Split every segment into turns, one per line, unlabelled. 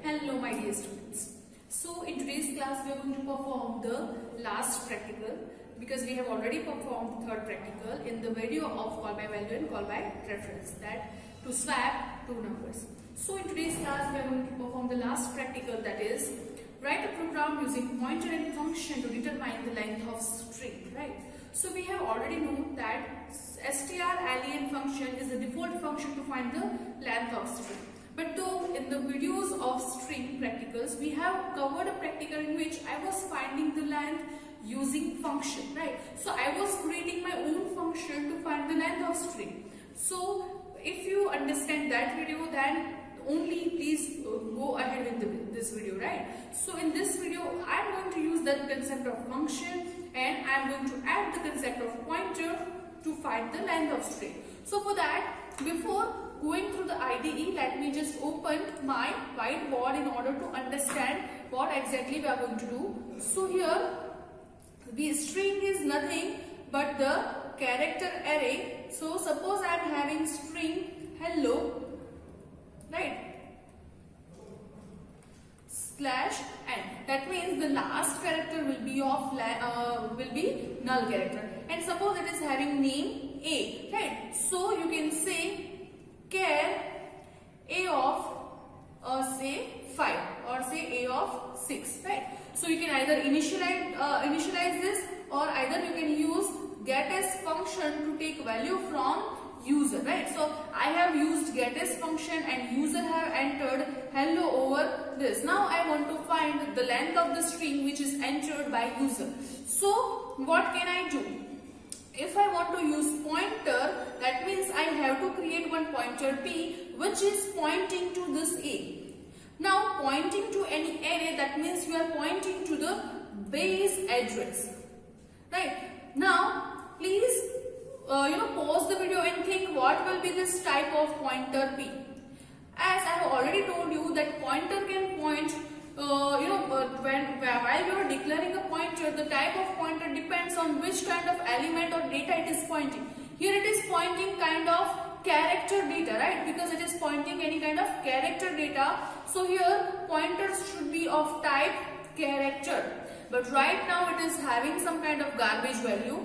Hello my dear students. So in today's class we are going to perform the last practical because we have already performed the third practical in the video of call by value and call by reference, that to swap two numbers. So in today's class we are going to perform the last practical, that is write a program using pointer and function to determine the length of string, right? So we have already known that strlen function is the default function to find the length of string. But though in the videos of string practicals, we have covered a practical in which I was finding the length using function, right? So I was creating my own function to find the length of string. So if you understand that video, then only please go ahead with this video, right? So in this video, I am going to use the concept of function and I am going to add the concept of pointer to find the length of string. So for that, before going through the IDE, let me just open my whiteboard in order to understand what exactly we are going to do. So here, the string is nothing but the character array. So suppose I am having string hello, right, slash n. That means the last character will be of null character. And suppose it is having name a, right? So you can say char a of say 5 or say a of 6, right? So you can either initialize this, or either you can use getAs function to take value from user, right? So I have used getAs function and user have entered hello over this. Now I want to find the length of the string which is entered by user. So what can I do? If I want to use pointer, that means I have to create one pointer p which is pointing to this a. Now pointing to any array, that means you are pointing to the base address, right? Now please pause the video and think what will be this type of pointer p. As I have already told you that pointer can point while you are declaring a pointer, the type of pointer depends on which kind of element or data it is pointing. Here it is pointing kind of character data, right? Because it is pointing any kind of character data. So here pointers should be of type character. But right now it is having some kind of garbage value.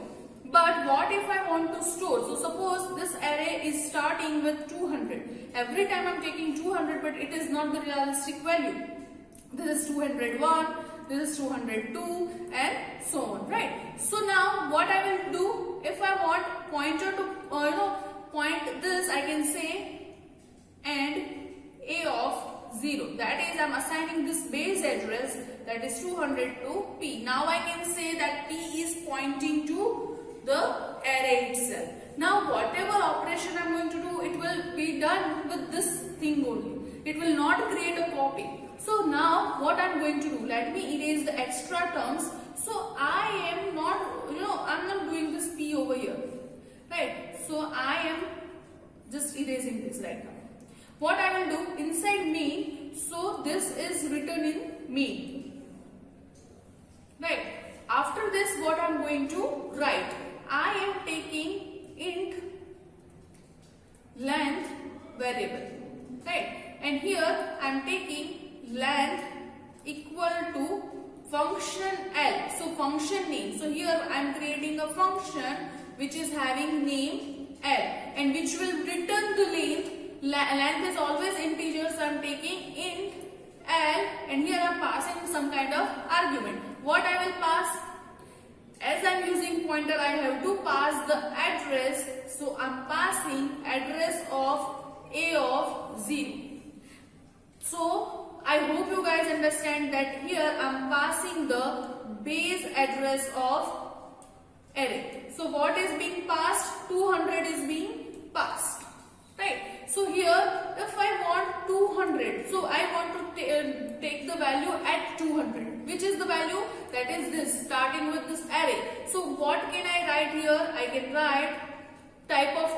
But what if I want to store? So suppose this array is starting with 200. Every time I am taking 200, but it is not the realistic value. This is 201, this is 202 and so on, right? So now what I will do, if I want pointer to point this, I can say and a of 0. That is, I am assigning this base address, that is 200 to p. Now I can say that p is pointing to the array itself. Now whatever operation I am going to do, it will be done with this thing only. It will not create a copy. So now what I am going to do, let me erase the extra terms. So I am not, I am not doing this p over here, right? So I am just erasing this right now. What I will do, inside main, so this is written in main, right? After this, what I am going to write, I am taking int length variable, right? And here I am taking length equal to function L. So function name. So here I am creating a function which is having name L and which will return the length. Length is always integer, so I am taking int L and here I am passing some kind of argument. What I will pass? As I'm using pointer, I have to pass the address. So I'm passing address of A of 0. So I hope you guys understand that here I'm passing the base address of array. So what is being passed? 200 is being passed. Right. So here if I want 200, so I want to take the value at 200. Which is the value? That is this, starting with this array. So what can I write here? I can write type of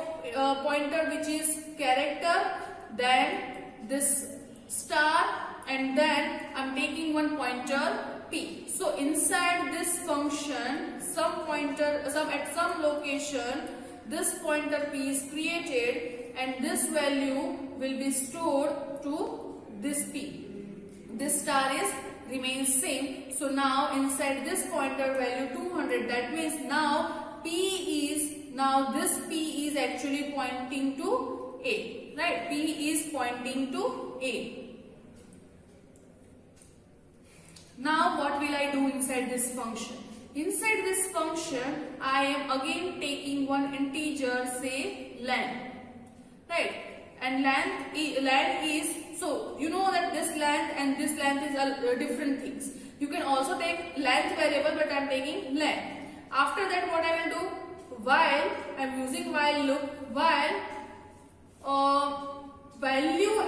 pointer which is character, then this star, and then I'm taking one pointer p. So inside this function, at some location, this pointer p is created and this value will be stored to this p. This star remains same. So now inside this pointer value 200, that means now this p is actually pointing to A, right? P is pointing to A. Now what will I do inside this function? Inside this function, I am again taking one integer, say length, right? And length is, so you know that this length and this length is different things. You can also take length variable, but I am taking length. After that, what I will do? While I am using while loop, while value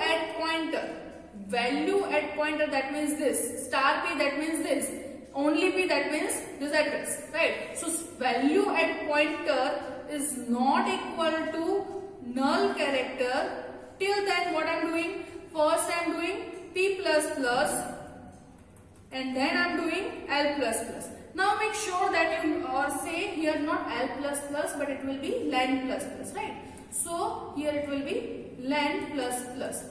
at pointer, that means this, star p, that means this, only p, that means this address, right? So value at pointer is not equal to null character. Till then what I am doing? First I am doing p plus plus and then I am doing l plus plus. Now make sure that you say here not l plus plus, but it will be len plus plus, right? So here it will be len plus plus,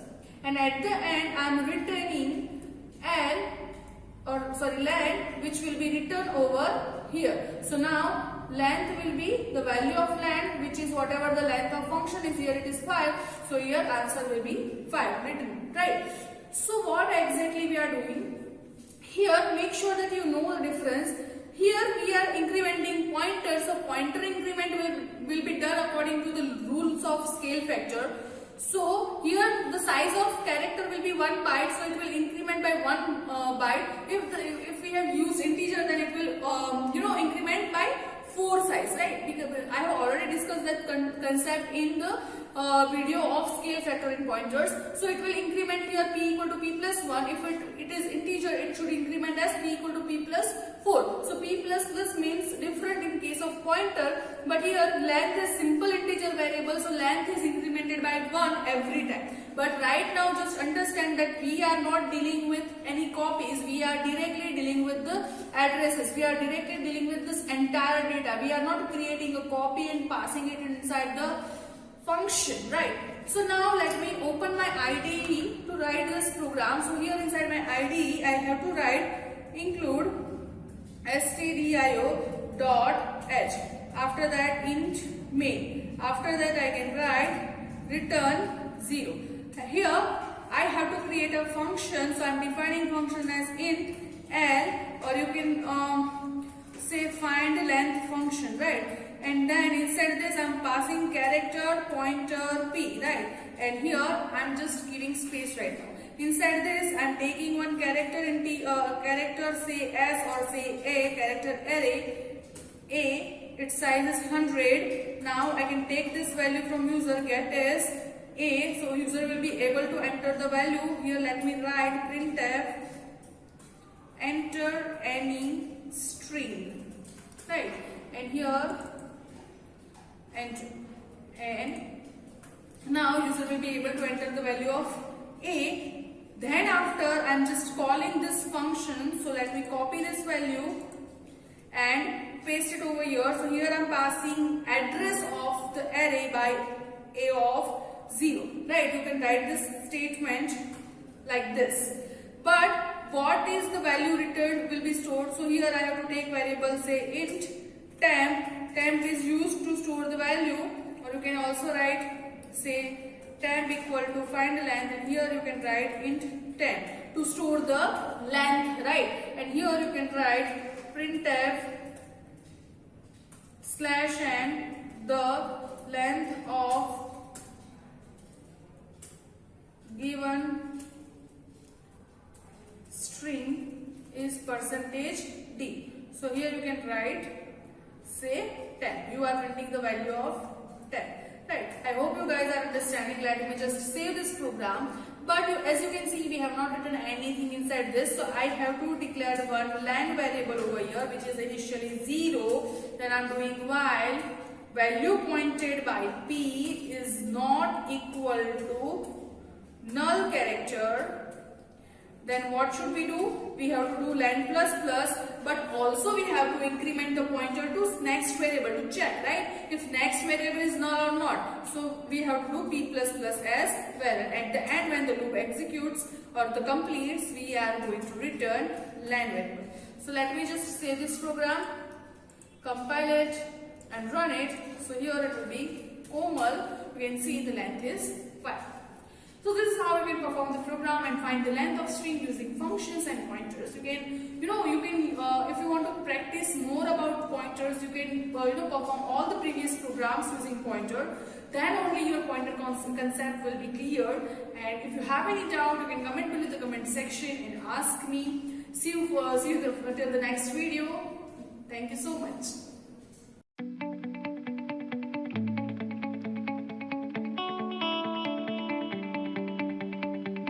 and at the end I am returning len, which will be written over here. So now length will be the value of length, which is whatever the length of function is. Here it is 5, so here answer will be 5 written, right? So what exactly we are doing here? Make sure that you know the difference. Here we are incrementing pointers, so pointer increment will be done according to the rules of scale factor. So here the size of character will be 1 byte, so it will increment by 1 byte. If we have used integer, then it will increment by 4 size, right? Because I have already discussed that concept in the video of scale factor in pointers. So it will increment here p equal to p plus 1. If it is integer, it should increment as p equal to p plus 4. So p plus plus means different in case of pointer, but here length is simple integer variable, so length is incremented by 1 every time. But right now just understand that we are not dealing with any copies, we are directly dealing with the addresses, we are directly dealing with this entire data. We are not creating a copy and passing it inside the function, right? So now let me open my IDE to write this program. So here inside my IDE I have to write include stdio dot h, after that int main, after that I can write return 0. Here I have to create a function, so I am defining function as int l, or you can say find length function, right? And then inside this I am passing character pointer p, right? And here I am just giving space right now. Inside this I am taking one character character say s or say a, character array a, its size is 100. Now I can take this value from user, get as a, so user will be able to enter the value. Here let me write printf enter any string, right? And here enter, and now user will be able to enter the value of a. Then after I am just calling this function, so let me copy this value and paste it over here. So here I am passing address of the array by a of 0, right? You can write this statement like this. But what is the value returned will be stored. So here I have to take variable say int temp. Temp is used to store the value, or you can also write say temp equal to find length, and here you can write int temp. to store the length, right? And here you can write printf /n the length of given string is %d. So here you can write say 10. You are printing the value of 10. Right. I hope you guys are understanding. Let me just save this program. But as you can see, we have not written anything inside this. So I have to declare one len variable over here, which is initially 0. Then I'm doing while value pointed by p is not equal to null character. Then what should we do? We have to do len plus plus, but also we have to increment the pointer to next variable to check, right? If next variable is null or not. So we have to do p plus plus as well. And at the end, when the loop executes or the completes, we are going to return len variable. So let me just save this program, compile it and run it. So here it will be Komal. You can see the length is 5. So this is how we will perform the program and find the length of string using functions and pointers. You can, if you want to practice more about pointers, you can, perform all the previous programs using pointer. Then only your pointer concept will be clear. And if you have any doubt, you can comment below the comment section and ask me. See you till the next video. Thank you so much.